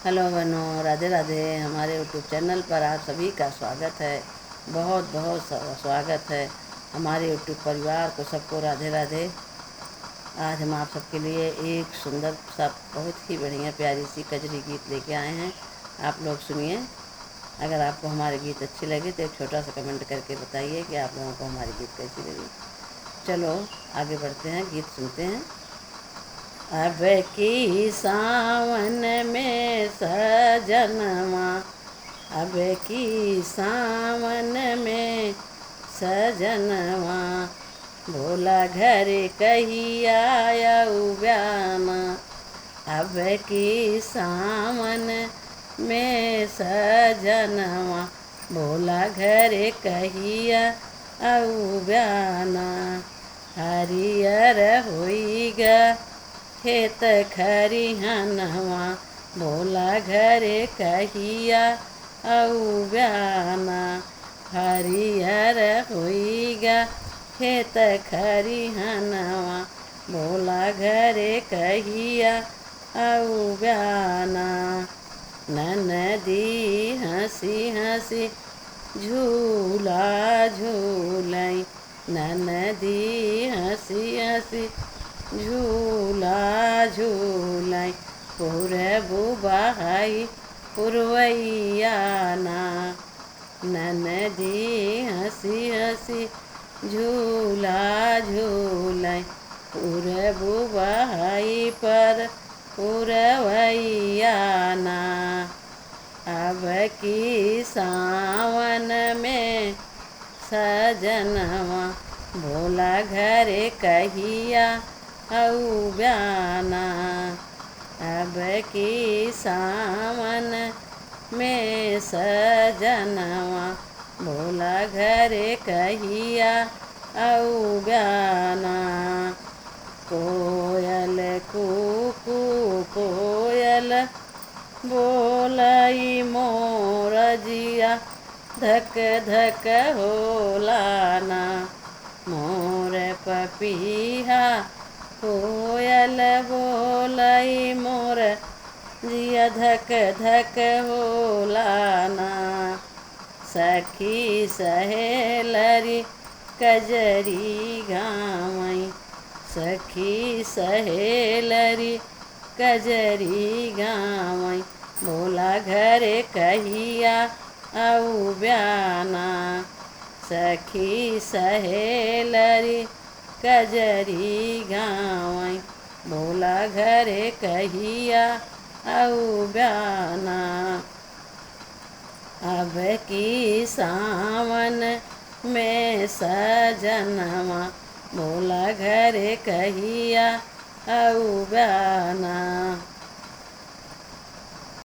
Hello बहनों, राधे राधे। हमारे YouTube channel पर आप सभी का स्वागत है। बहुत बहुत स्वागत है। हमारे यूट्यूब परिवार को सबको राधे राधे। आज हम आप सबके लिए एक सुंदर सा बहुत ही बढ़िया प्यारी सी कजरी गीत लेके आए हैं। आप लोग सुनिए। अगर आपको हमारे गीत अच्छे लगे तो एक छोटा सा कमेंट करके बताइए कि आप लोगों को हमारी गीत कैसी लगी। चलो आगे बढ़ते हैं, गीत सुनते हैं। अब की सावन में सजनवा, अब की सावन में सजनवा, भोला घर कहिया ब्याना। अब की सावन में सजनवा, भोला घर कहिया ब्याना। हरियर होइगा खेत खरिहनवा, भोला घर कहिया ब्याना। हरियर होइगा खेत खरिहनवा, भोला घर कहिया ब्याना। ननदी हंसी हंसी झूला झूलाई, ननदी हंसी हंसी झूला झूलाई। पूरबु बहाई पुरवैया ना, ननदी हंसी हंसी झूला झूलाई। पूरबु बहाई पर पुरवैया ना। अब की सावन में सजनवा, भोला घर कहिया ब्याना। अब की सावन में सजनवा, भोला घर कहिया ब्याना। कोयल कुकू कोयल बोलई मोर जिया, धक धक होलाना। मोर पपीहा कोयल बोलई मोर जिया, धक धक होलाना। सखी सहेलरी कजरी गावई, सखी सहेलरी कजरी गावई, भोला घर कहिया ब्याना। सखी सहेलरी कजरी गावई, भोला घर कहिया ब्याना। अब की सावन में सजनवा, भोला घर कहिया ब्याना।